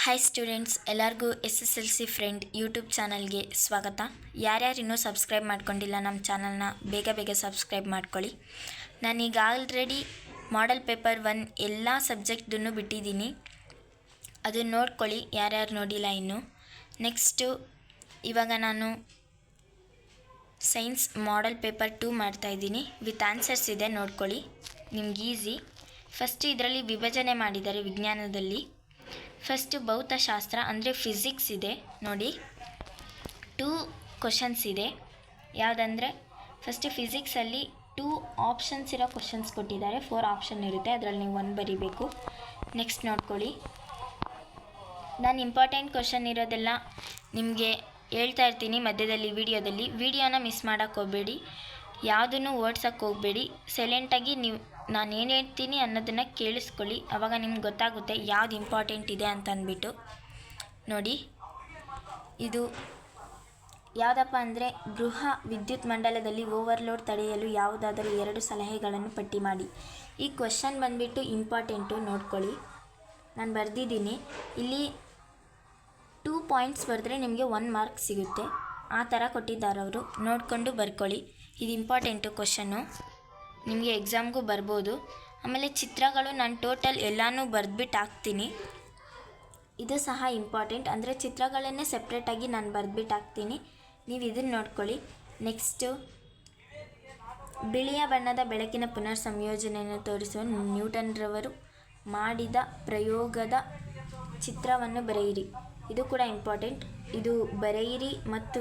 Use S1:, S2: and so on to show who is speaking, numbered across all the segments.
S1: Hi students, ಎಲ್ಲರಿಗೂ SSLC friend YouTube ಚಾನಲ್ಗೆ ಸ್ವಾಗತ. ಯಾರ್ಯಾರು ಇನ್ನೂ ಸಬ್ಸ್ಕ್ರೈಬ್ ಮಾಡ್ಕೊಂಡಿಲ್ಲ ನಮ್ಮ ಚಾನಲ್ನ ಬೇಗ ಸಬ್ಸ್ಕ್ರೈಬ್ ಮಾಡ್ಕೊಳ್ಳಿ. ನಾನೀಗ ಆಲ್ರೆಡಿ ಮಾಡೆಲ್ ಪೇಪರ್ 1 ಎಲ್ಲ ಸಬ್ಜೆಕ್ಟ್ದನ್ನು ಬಿಟ್ಟಿದ್ದೀನಿ, ಅದನ್ನು ನೋಡ್ಕೊಳ್ಳಿ ಯಾರ್ಯಾರು ನೋಡಿಲ್ಲ ಇನ್ನು. ನೆಕ್ಸ್ಟು ಇವಾಗ ನಾನು ಸೈನ್ಸ್ ಮಾಡೆಲ್ ಪೇಪರ್ 2 ಮಾಡ್ತಾಯಿದ್ದೀನಿ. ವಿತ್ ಆನ್ಸರ್ಸ್ ಇದೆ, ನೋಡ್ಕೊಳ್ಳಿ, ನಿಮ್ಗೆ ಈಸಿ. ಫಸ್ಟ್ ಇದರಲ್ಲಿ ವಿಭಜನೆ ಮಾಡಿದ್ದಾರೆ ವಿಜ್ಞಾನದಲ್ಲಿ. ಫಸ್ಟು ಭೌತಶಾಸ್ತ್ರ ಅಂದರೆ ಫಿಸಿಕ್ಸ್ ಇದೆ ನೋಡಿ. 2 ಕ್ವಶನ್ಸ್ ಇದೆ. ಯಾವುದಂದರೆ ಫಸ್ಟು ಫಿಸಿಕ್ಸಲ್ಲಿ 2 ಆಪ್ಷನ್ಸ್ ಇರೋ ಕ್ವಶನ್ಸ್ ಕೊಟ್ಟಿದ್ದಾರೆ. 4 ಆಪ್ಷನ್ ಇರುತ್ತೆ, ಅದರಲ್ಲಿ ನೀವು 1 ಬರೀಬೇಕು. ನೆಕ್ಸ್ಟ್ ನೋಡ್ಕೊಳ್ಳಿ, ನಾನು ಇಂಪಾರ್ಟೆಂಟ್ ಕ್ವಶನ್ ಇರೋದೆಲ್ಲ ನಿಮಗೆ ಹೇಳ್ತಾ ಇರ್ತೀನಿ ಮಧ್ಯದಲ್ಲಿ ವಿಡಿಯೋನ ಮಿಸ್ ಮಾಡೋಕ್ಕೆ ಹೋಗಬೇಡಿ, ಯಾವುದನ್ನು ಓಡ್ಸೋಕ್ಕೆ ಹೋಗಬೇಡಿ. ಸೈಲೆಂಟಾಗಿ ನೀವು ನಾನು ಏನು ಹೇಳ್ತೀನಿ ಅನ್ನೋದನ್ನು ಕೇಳಿಸ್ಕೊಳ್ಳಿ, ಆವಾಗ ನಿಮ್ಗೆ ಗೊತ್ತಾಗುತ್ತೆ ಯಾವುದು ಇಂಪಾರ್ಟೆಂಟ್ ಇದೆ ಅಂತ ಅಂದ್ಬಿಟ್ಟು. ನೋಡಿ, ಇದು ಯಾವುದಪ್ಪ ಅಂದರೆ ಗೃಹ ವಿದ್ಯುತ್ ಮಂಡಲದಲ್ಲಿ ಓವರ್ಲೋಡ್ ತಡೆಯಲು ಯಾವುದಾದರೂ 2 ಸಲಹೆಗಳನ್ನು ಪಟ್ಟಿ ಮಾಡಿ. ಈ ಕ್ವಶನ್ ಬಂದುಬಿಟ್ಟು ಇಂಪಾರ್ಟೆಂಟು, ನೋಡ್ಕೊಳ್ಳಿ. ನಾನು ಬರೆದಿದ್ದೀನಿ ಇಲ್ಲಿ. 2 ಪಾಯಿಂಟ್ಸ್ ಬರೆದ್ರೆ ನಿಮಗೆ 1 ಮಾರ್ಕ್ ಸಿಗುತ್ತೆ. ಆ ಥರ ಕೊಟ್ಟಿದ್ದಾರೆ ಅವರು, ನೋಡಿಕೊಂಡು ಬರ್ಕೊಳ್ಳಿ. ಇದು ಇಂಪಾರ್ಟೆಂಟು ಕ್ವಶನ್ನು, ನಿಮಗೆ ಎಕ್ಸಾಮ್ಗೂ ಬರ್ಬೋದು. ಆಮೇಲೆ ಚಿತ್ರಗಳು ನಾನು ಟೋಟಲ್ ಎಲ್ಲನೂ ಬರೆದ್ಬಿಟ್ಟು ಹಾಕ್ತೀನಿ. ಇದು ಸಹ ಇಂಪಾರ್ಟೆಂಟ್, ಅಂದರೆ ಚಿತ್ರಗಳನ್ನೇ ಸಪ್ರೇಟಾಗಿ ನಾನು ಬರೆದ್ಬಿಟ್ಟು ಹಾಕ್ತೀನಿ, ನೀವು ಇದನ್ನು ನೋಡ್ಕೊಳ್ಳಿ. ನೆಕ್ಸ್ಟು ಬಿಳಿಯ ಬಣ್ಣದ ಬೆಳಕಿನ ಪುನರ್ ಸಂಯೋಜನೆಯನ್ನು ತೋರಿಸುವ ನ್ಯೂಟನ್ರವರು ಮಾಡಿದ ಪ್ರಯೋಗದ ಚಿತ್ರವನ್ನು ಬರೆಯಿರಿ. ಇದು ಕೂಡ ಇಂಪಾರ್ಟೆಂಟ್. ಇದು ಬರೆಯಿರಿ ಮತ್ತು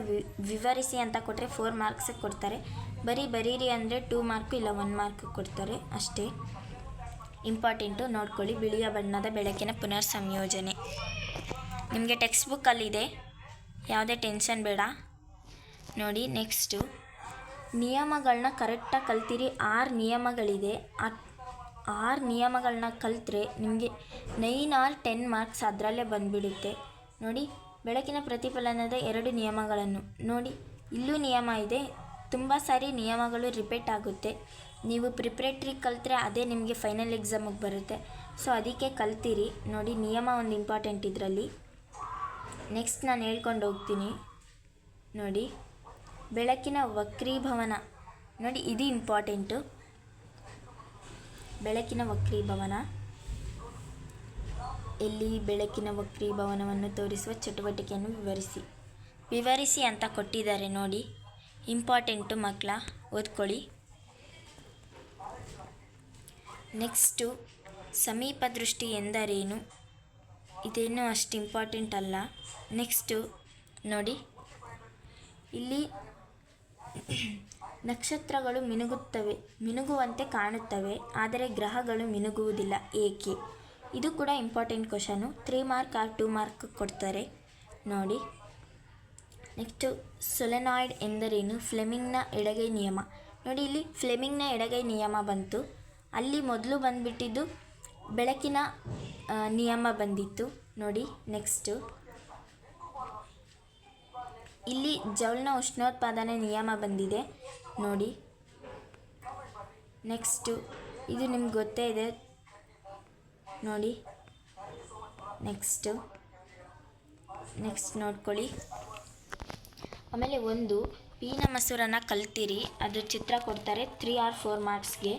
S1: ವಿವರಿಸಿ ಅಂತ ಕೊಟ್ಟರೆ 4 ಮಾರ್ಕ್ಸಿಗೆ ಕೊಡ್ತಾರೆ. ಬರೀರಿ ಅಂದರೆ 2 ಮಾರ್ಕು ಇಲ್ಲ 1 ಮಾರ್ಕ್ ಕೊಡ್ತಾರೆ ಅಷ್ಟೇ. ಇಂಪಾರ್ಟೆಂಟು, ನೋಡ್ಕೊಳ್ಳಿ. ಬಿಳಿಯ ಬಣ್ಣದ ಬೆಳಕಿನ ಪುನರ್ ಸಂಯೋಜನೆ ನಿಮಗೆ ಟೆಕ್ಸ್ಟ್ ಬುಕ್ಕಲ್ಲಿದೆ, ಯಾವುದೇ ಟೆನ್ಷನ್ ಬೇಡ. ನೋಡಿ, ನೆಕ್ಸ್ಟು ನಿಯಮಗಳನ್ನ ಕರೆಕ್ಟಾಗಿ ಕಲ್ತಿರಿ. 6 ನಿಯಮಗಳಿದೆ. ಆ 6 ನಿಯಮಗಳನ್ನ ಕಲಿತ್ರೆ ನಿಮಗೆ 9 ಆರ್ 10 ಮಾರ್ಕ್ಸ್ ಅದರಲ್ಲೇ ಬಂದುಬಿಡುತ್ತೆ. ನೋಡಿ, ಬೆಳಕಿನ ಪ್ರತಿಫಲನದ 2 ನಿಯಮಗಳನ್ನು ನೋಡಿ. ಇಲ್ಲೂ ನಿಯಮ ಇದೆ, ತುಂಬ ಸಾರಿ ನಿಯಮಗಳು ರಿಪೀಟ್ ಆಗುತ್ತೆ. ನೀವು ಪ್ರಿಪ್ರೇಟ್ರಿ ಕಲಿತ್ರೆ ಅದೇ ನಿಮಗೆ ಫೈನಲ್ ಎಕ್ಸಾಮಿಗೆ ಬರುತ್ತೆ, ಸೊ ಅದಕ್ಕೆ ಕಲ್ತಿರಿ. ನೋಡಿ, ನಿಯಮ ಒಂದು ಇಂಪಾರ್ಟೆಂಟ್ ಇದರಲ್ಲಿ. ನೆಕ್ಸ್ಟ್ ನಾನು ಹೇಳ್ಕೊಂಡು ಹೋಗ್ತೀನಿ. ನೋಡಿ, ಬೆಳಕಿನ ವಕ್ರೀಭವನ ನೋಡಿ, ಇದು ಇಂಪಾರ್ಟೆಂಟು. ಬೆಳಕಿನ ವಕ್ರೀಭವನ ಎಲ್ಲಿ? ಬೆಳಕಿನ ವಕ್ರೀಭವನವನ್ನು ತೋರಿಸುವ ಚಟುವಟಿಕೆಯನ್ನು ವಿವರಿಸಿ ಅಂತ ಕೊಟ್ಟಿದ್ದಾರೆ ನೋಡಿ. ಇಂಪಾರ್ಟೆಂಟು ಮಕ್ಕಳ, ಓದ್ಕೊಳ್ಳಿ. ನೆಕ್ಸ್ಟು ಸಮೀಪ ದೃಷ್ಟಿ ಎಂದರೇನು? ಇದೇನು ಅಷ್ಟು ಇಂಪಾರ್ಟೆಂಟ್ ಅಲ್ಲ. ನೆಕ್ಸ್ಟು ನೋಡಿ, ಇಲ್ಲಿ ನಕ್ಷತ್ರಗಳು ಮಿನುಗುವಂತೆ ಕಾಣುತ್ತವೆ, ಆದರೆ ಗ್ರಹಗಳು ಮಿನುಗುವುದಿಲ್ಲ, ಏಕೆ? ಇದು ಕೂಡ important question. 3 mark R 2 mark ಕೊಡ್ತಾರೆ ನೋಡಿ. ನೆಕ್ಸ್ಟು ಸೊಲೆನಾಯ್ಡ್ ಎಂದರೇನು? ಫ್ಲೆಮಿಂಗ್ನ ಎಡಗೈ ನಿಯಮ ನೋಡಿ. ಇಲ್ಲಿ ಫ್ಲೆಮಿಂಗ್ನ ಎಡಗೈ ನಿಯಮ ಬಂತು, ಅಲ್ಲಿ ಮೊದಲು ಬಂದುಬಿಟ್ಟಿದ್ದು ಬೆಳಕಿನ ನಿಯಮ ಬಂದಿತ್ತು ನೋಡಿ. ನೆಕ್ಸ್ಟು ಇಲ್ಲಿ ಜೌಲ್ನ ಉಷ್ಣೋತ್ಪಾದನೆ ನಿಯಮ ಬಂದಿದೆ ನೋಡಿ. ನೆಕ್ಸ್ಟು ಇದು ನಿಮ್ಗೆ ಗೊತ್ತೇ ಇದೆ ನೋಡಿ. ನೆಕ್ಸ್ಟ್ ನೋಡ್ಕೊಳ್ಳಿ. ಆಮೇಲೆ ಒಂದು ಪೀನ ಮಸೂರನ ಕಲ್ತಿರಿ, ಅದು ಚಿತ್ರ ಕೊಡ್ತಾರೆ 3 ಆರ್ 4 ಮಾರ್ಕ್ಸ್ಗೆ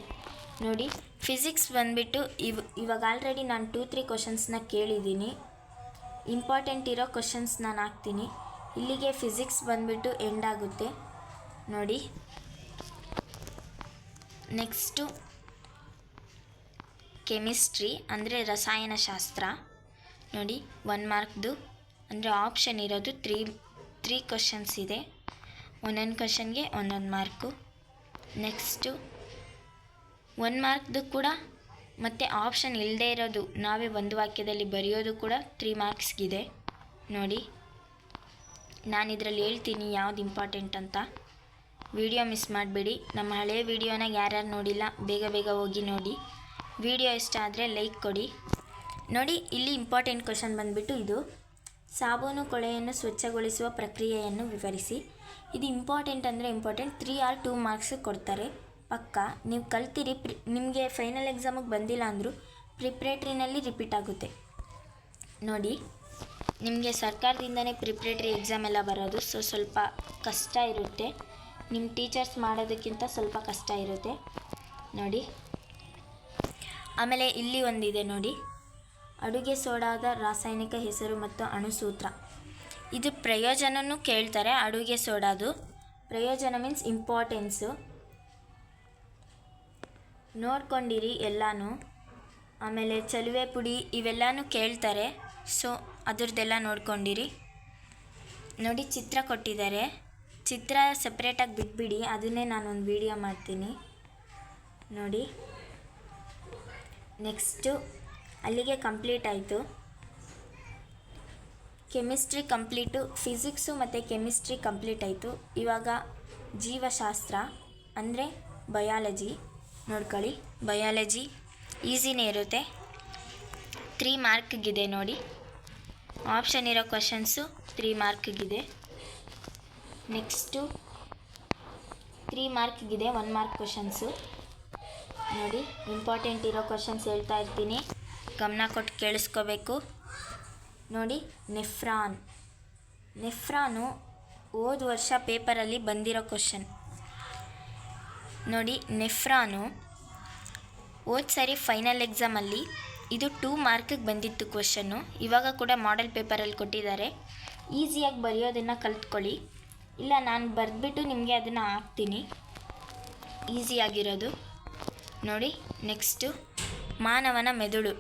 S1: ನೋಡಿ. ಫಿಸಿಕ್ಸ್ ಬಂದುಬಿಟ್ಟು ಇವಾಗ ಆಲ್ರೆಡಿ ನಾನು 2-3 ಕ್ವಶನ್ಸ್ನ ಕೇಳಿದ್ದೀನಿ. ಇಂಪಾರ್ಟೆಂಟ್ ಇರೋ ಕ್ವಶನ್ಸ್ ನಾನು ಹಾಕ್ತೀನಿ. ಇಲ್ಲಿಗೆ ಫಿಸಿಕ್ಸ್ ಬಂದುಬಿಟ್ಟು ಎಂಡ್ ಆಗುತ್ತೆ ನೋಡಿ. ನೆಕ್ಸ್ಟು ಕೆಮಿಸ್ಟ್ರಿ ಅಂದರೆ ರಸಾಯನಶಾಸ್ತ್ರ ನೋಡಿ. 1 ಮಾರ್ಕ್ದು ಅಂದರೆ ಆಪ್ಷನ್ ಇರೋದು 3 ಕ್ವಶನ್ಸ್ ಇದೆ. ಒಂದೊಂದು ಕ್ವಶನ್ಗೆ 1 ಮಾರ್ಕು. ನೆಕ್ಸ್ಟು 1 ಮಾರ್ಕ್ದು ಕೂಡ ಮತ್ತು ಆಪ್ಷನ್ ಇಲ್ಲದೇ ಇರೋದು ನಾವೇ ಒಂದು ವಾಕ್ಯದಲ್ಲಿ ಬರೆಯೋದು ಕೂಡ 3 ಮಾರ್ಕ್ಸ್ಗಿದೆ ನೋಡಿ. ನಾನು ಇದರಲ್ಲಿ ಹೇಳ್ತೀನಿ ಯಾವ್ದು ಇಂಪಾರ್ಟೆಂಟ್ ಅಂತ. ವಿಡಿಯೋ ಮಿಸ್ ಮಾಡಬೇಡಿ. ನಮ್ಮ ಹಳೆಯ ವಿಡಿಯೋನ ಯಾರ್ಯಾರು ನೋಡಿಲ್ಲ ಬೇಗ ಹೋಗಿ ನೋಡಿ. ವಿಡಿಯೋ ಇಷ್ಟ ಆದರೆ ಲೈಕ್ ಕೊಡಿ ನೋಡಿ. ಇಲ್ಲಿ ಇಂಪಾರ್ಟೆಂಟ್ ಕ್ವಶನ್ ಬಂದುಬಿಟ್ಟು ಇದು ಸಾಬೂನು ಕೊಳೆಯನ್ನು ಸ್ವಚ್ಛಗೊಳಿಸುವ ಪ್ರಕ್ರಿಯೆಯನ್ನು ವಿವರಿಸಿ. ಇದು ಇಂಪಾರ್ಟೆಂಟ್ ಅಂದರೆ ಇಂಪಾರ್ಟೆಂಟ್. 3 ಆರ್ 2 ಮಾರ್ಕ್ಸ್ ಕೊಡ್ತಾರೆ ಪಕ್ಕ. ನೀವು ಕಲ್ತಿರಿ, ನಿಮಗೆ ಫೈನಲ್ ಎಕ್ಸಾಮಿಗೆ ಬಂದಿಲ್ಲ ಅಂದರೂ ಪ್ರಿಪ್ರೇಟ್ರಿನಲ್ಲಿ ರಿಪೀಟ್ ಆಗುತ್ತೆ ನೋಡಿ. ನಿಮಗೆ ಸರ್ಕಾರದಿಂದನೇ ಪ್ರಿಪ್ರೇಟರಿ ಎಕ್ಸಾಮ್ ಎಲ್ಲ ಬರೋದು, ಸೊ ಸ್ವಲ್ಪ ಕಷ್ಟ ಇರುತ್ತೆ. ನಿಮ್ಮ ಟೀಚರ್ಸ್ ಮಾಡೋದಕ್ಕಿಂತ ಸ್ವಲ್ಪ ಕಷ್ಟ ಇರುತ್ತೆ ನೋಡಿ. ಆಮೇಲೆ ಇಲ್ಲಿ ಒಂದಿದೆ ನೋಡಿ, ಅಡುಗೆ ಸೋಡಾದ ರಾಸಾಯನಿಕ ಹೆಸರು ಮತ್ತು ಅಣುಸೂತ್ರ. ಇದು ಪ್ರಯೋಜನನೂ ಕೇಳ್ತಾರೆ. ಅಡುಗೆ ಸೋಡಾದು ಪ್ರಯೋಜನ ಮೀನ್ಸ್ ಇಂಪಾರ್ಟೆನ್ಸು ನೋಡ್ಕೊಂಡಿರಿ ಎಲ್ಲನೂ. ಆಮೇಲೆ ಚಲುವೆ ಪುಡಿ ಇವೆಲ್ಲನೂ ಕೇಳ್ತಾರೆ, ಸೊ ಅದ್ರದ್ದೆಲ್ಲ ನೋಡ್ಕೊಂಡಿರಿ ನೋಡಿ. ಚಿತ್ರ ಕೊಟ್ಟಿದ್ದಾರೆ, ಚಿತ್ರ ಸಪ್ರೇಟಾಗಿ ಬಿಟ್ಬಿಡಿ, ಅದನ್ನೇ ನಾನೊಂದು ವಿಡಿಯೋ ಮಾಡ್ತೀನಿ ನೋಡಿ. ನೆಕ್ಸ್ಟು ಅಲ್ಲಿಗೆ ಕಂಪ್ಲೀಟ್ ಆಯಿತು. ಕೆಮಿಸ್ಟ್ರಿ ಕಂಪ್ಲೀಟು, ಫಿಸಿಕ್ಸು ಮತ್ತು ಕೆಮಿಸ್ಟ್ರಿ ಕಂಪ್ಲೀಟ್ ಆಯಿತು. ಇವಾಗ ಜೀವಶಾಸ್ತ್ರ ಅಂದರೆ ಬಯಾಲಜಿ ನೋಡ್ಕೊಳ್ಳಿ. ಬಯಾಲಜಿ ಈಸಿನೇ ಇರುತ್ತೆ, 3 ಮಾರ್ಕ್ಗಿದೆ ನೋಡಿ. ಆಪ್ಷನ್ ಇರೋ ಕ್ವಶನ್ಸು 3 ಮಾರ್ಕ್ಗಿದೆ. ನೆಕ್ಸ್ಟು 3 ಮಾರ್ಕ್ಗಿದೆ, 1 ಮಾರ್ಕ್ ಕ್ವಶನ್ಸು ನೋಡಿ. ಇಂಪಾರ್ಟೆಂಟ್ ಇರೋ ಕ್ವಶನ್ಸ್ ಹೇಳ್ತಾ ಇರ್ತೀನಿ, ಗಮನ ಕೊಟ್ಟು ಕೇಳಿಸ್ಕೋಬೇಕು ನೋಡಿ. ನೆಫ್ರಾನು ಹೋದ ವರ್ಷ ಪೇಪರಲ್ಲಿ ಬಂದಿರೋ ಕ್ವಶನ್ ನೋಡಿ. ನೆಫ್ರಾನು ಹೋದ ಸರಿ ಫೈನಲ್ ಎಕ್ಸಾಮಲ್ಲಿ ಇದು 2 ಮಾರ್ಕಿಗೆ ಬಂದಿತ್ತು ಕ್ವಶನ್ನು. ಇವಾಗ ಕೂಡ ಮಾಡೆಲ್ ಪೇಪರಲ್ಲಿ ಕೊಟ್ಟಿದ್ದಾರೆ. ಈಸಿಯಾಗಿ ಬರೆಯೋದನ್ನು ಕಲ್ತ್ಕೊಳ್ಳಿ, ಇಲ್ಲ ನಾನು ಬರೆದ್ಬಿಟ್ಟು ನಿಮಗೆ ಅದನ್ನು ಹಾಕ್ತೀನಿ ಈಸಿಯಾಗಿರೋದು ನೋಡಿ. ನೆಕ್ಸ್ಟು ಮಾನವನ ಮೆದುಳು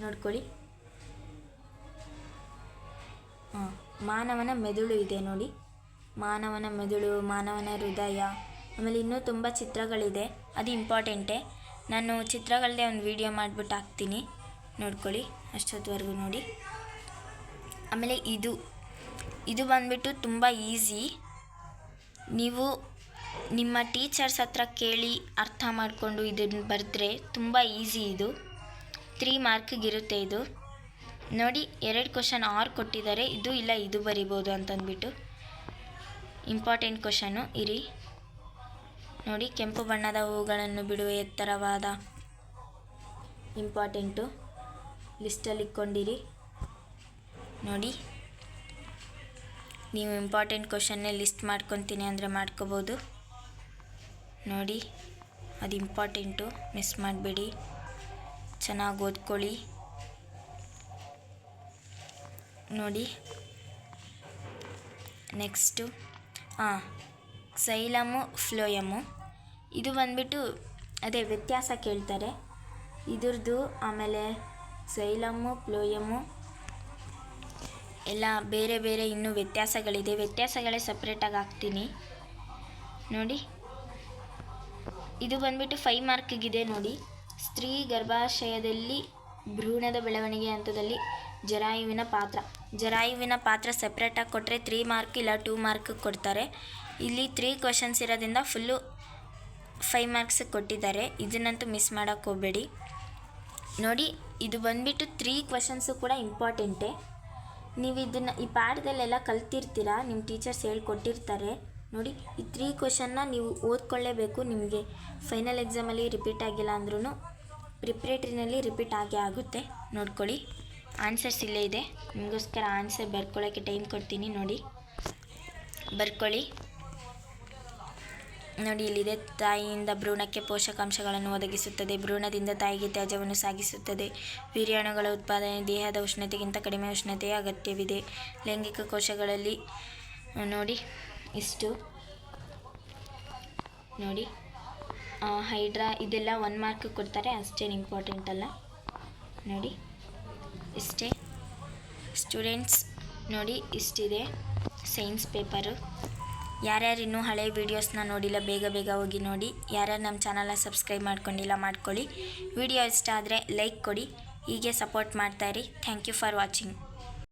S1: ನೋಡ್ಕೊಳ್ಳಿ. ಮಾನವನ ಮೆದುಳು ಇದೆ ನೋಡಿ. ಮಾನವನ ಮೆದುಳು, ಮಾನವನ ಹೃದಯ, ಆಮೇಲೆ ಇನ್ನೂ ತುಂಬ ಚಿತ್ರಗಳಿದೆ, ಅದು ಇಂಪಾರ್ಟೆಂಟೇ. ನಾನು ಚಿತ್ರಗಳದ್ದೇ ಒಂದು ವಿಡಿಯೋ ಮಾಡಿಬಿಟ್ಟು ಹಾಕ್ತೀನಿ ನೋಡ್ಕೊಳ್ಳಿ, ಅಷ್ಟೊತ್ತವರೆಗೂ ನೋಡಿ. ಆಮೇಲೆ ಇದು ಬಂದುಬಿಟ್ಟು ತುಂಬ ಈಸಿ. ನೀವು ನಿಮ್ಮ ಟೀಚರ್ಸ್ ಹತ್ರ ಕೇಳಿ ಅರ್ಥ ಮಾಡಿಕೊಂಡು ಇದನ್ನು ಬರೆದ್ರೆ ತುಂಬ ಈಸಿ. ಇದು 3 ಮಾರ್ಕಿಗಿರುತ್ತೆ ಇದು ನೋಡಿ. 2 ಕ್ವಶನ್ 6 ಕೊಟ್ಟಿದ್ದಾರೆ, ಇದು ಇಲ್ಲ ಇದು ಬರಿಬೋದು ಅಂತಂದ್ಬಿಟ್ಟು. ಇಂಪಾರ್ಟೆಂಟ್ ಕ್ವಶನ್ನು ಇರಿ ನೋಡಿ. ಕೆಂಪು ಬಣ್ಣದ ಹೂಗಳನ್ನು ಬಿಡುವ ಎತ್ತರವಾದ, ಇಂಪಾರ್ಟೆಂಟು ಲಿಸ್ಟಲ್ಲಿ ಇಟ್ಕೊಂಡಿರಿ ನೋಡಿ. ನೀವು ಇಂಪಾರ್ಟೆಂಟ್ ಕ್ವಶನ್ನೇ ಲಿಸ್ಟ್ ಮಾಡ್ಕೊತೀನಿ ಅಂದರೆ ಮಾಡ್ಕೋಬೋದು ನೋಡಿ. ಅದು ಇಂಪಾರ್ಟೆಂಟು, ಮಿಸ್ ಮಾಡಬೇಡಿ, ಚೆನ್ನಾಗಿ ಓದ್ಕೊಳ್ಳಿ ನೋಡಿ. ನೆಕ್ಸ್ಟು ಝೈಲಮು ಫ್ಲೋಯಮು, ಇದು ಬಂದುಬಿಟ್ಟು ಅದೇ ವ್ಯತ್ಯಾಸ ಕೇಳ್ತಾರೆ ಇದ್ರದ್ದು. ಆಮೇಲೆ ಝೈಲಮು ಫ್ಲೋಯಮು ಎಲ್ಲ ಬೇರೆ ಬೇರೆ ಇನ್ನೂ ವ್ಯತ್ಯಾಸಗಳಿದೆ, ವ್ಯತ್ಯಾಸಗಳೇ ಸಪ್ರೇಟಾಗಿ ಹಾಕ್ತೀನಿ ನೋಡಿ. ಇದು ಬಂದುಬಿಟ್ಟು 5 ಮಾರ್ಕಿಗಿದೆ ನೋಡಿ. ಸ್ತ್ರೀ ಗರ್ಭಾಶಯದಲ್ಲಿ ಭ್ರೂಣದ ಬೆಳವಣಿಗೆ ಹಂತದಲ್ಲಿ ಜರಾಯುವಿನ ಪಾತ್ರ ಸಪ್ರೇಟಾಗಿ ಕೊಟ್ಟರೆ 3 ಮಾರ್ಕ್ ಇಲ್ಲ 2 ಮಾರ್ಕ್ ಕೊಡ್ತಾರೆ. ಇಲ್ಲಿ 3 ಕ್ವಶನ್ಸ್ ಇರೋದ್ರಿಂದ ಫುಲ್ಲು 5 ಮಾರ್ಕ್ಸ್ ಕೊಟ್ಟಿದ್ದಾರೆ, ಇದನ್ನಂತೂ ಮಿಸ್ ಮಾಡೋಕ್ಕೆ ಹೋಗಬೇಡಿ ನೋಡಿ. ಇದು ಬಂದುಬಿಟ್ಟು 3 ಕ್ವಶನ್ಸು ಕೂಡ ಇಂಪಾರ್ಟೆಂಟೇ. ನೀವು ಇದನ್ನು ಈ ಪಾಠದಲ್ಲೆಲ್ಲ ಕಲ್ತಿರ್ತೀರ, ನಿಮ್ಮ ಟೀಚರ್ಸ್ ಹೇಳ್ಕೊಟ್ಟಿರ್ತಾರೆ ನೋಡಿ. ಈ 3 ಕ್ವಶನ್ನ ನೀವು ಓದ್ಕೊಳ್ಳೇಬೇಕು. ನಿಮಗೆ ಫೈನಲ್ ಎಕ್ಸಾಮಲ್ಲಿ ರಿಪೀಟ್ ಆಗಿಲ್ಲ ಅಂದ್ರೂ ಪ್ರಿಪ್ರೇಟ್ರಿನಲ್ಲಿ ರಿಪೀಟ್ ಆಗೇ ಆಗುತ್ತೆ ನೋಡ್ಕೊಳ್ಳಿ. ಆನ್ಸರ್ಸ್ ಇಲ್ಲೇ ಇದೆ, ನಿಮಗೋಸ್ಕರ ಆನ್ಸರ್ ಬರ್ಕೊಳ್ಳೋಕ್ಕೆ ಟೈಮ್ ಕೊಡ್ತೀನಿ ನೋಡಿ, ಬರ್ಕೊಳ್ಳಿ ನೋಡಿ. ಇಲ್ಲಿದೆ, ತಾಯಿಯಿಂದ ಭ್ರೂಣಕ್ಕೆ ಪೋಷಕಾಂಶಗಳನ್ನು ಒದಗಿಸುತ್ತದೆ, ಭ್ರೂಣದಿಂದ ತಾಯಿಗೆ ತ್ಯಾಜ್ಯವನ್ನು ಸಾಗಿಸುತ್ತದೆ, ವೀರ್ಯಾಣುಗಳ ಉತ್ಪಾದನೆ ದೇಹದ ಉಷ್ಣತೆಗಿಂತ ಕಡಿಮೆ ಉಷ್ಣತೆಯ ಅಗತ್ಯವಿದೆ, ಲೈಂಗಿಕ ಕೋಶಗಳಲ್ಲಿ ನೋಡಿ ಇಷ್ಟು ನೋಡಿ. ಹೈಡ್ರಾ ಇದೆಲ್ಲ 1 ಮಾರ್ಕ್ ಕೊಡ್ತಾರೆ, ಅಷ್ಟೇನು ಇಂಪಾರ್ಟೆಂಟ್ ಅಲ್ಲ ನೋಡಿ. ಇಷ್ಟೇ ಸ್ಟೂಡೆಂಟ್ಸ್ ನೋಡಿ, ಇಷ್ಟಿದೆ ಸೈನ್ಸ್ ಪೇಪರು. ಯಾರ್ಯಾರು ಇನ್ನೂ ಹಳೆ ವೀಡಿಯೋಸ್ನ ನೋಡಿಲ್ಲ ಬೇಗ ಹೋಗಿ ನೋಡಿ. ಯಾರ್ಯಾರು ನಮ್ಮ ಚಾನಲ್ನ ಸಬ್ಸ್ಕ್ರೈಬ್ ಮಾಡ್ಕೊಂಡಿಲ್ಲ ಮಾಡ್ಕೊಳ್ಳಿ. ವಿಡಿಯೋ ಇಷ್ಟ ಆದರೆ ಲೈಕ್ ಕೊಡಿ, ಹೀಗೆ ಸಪೋರ್ಟ್ ಮಾಡ್ತಾಯಿರಿ. Thank you for watching.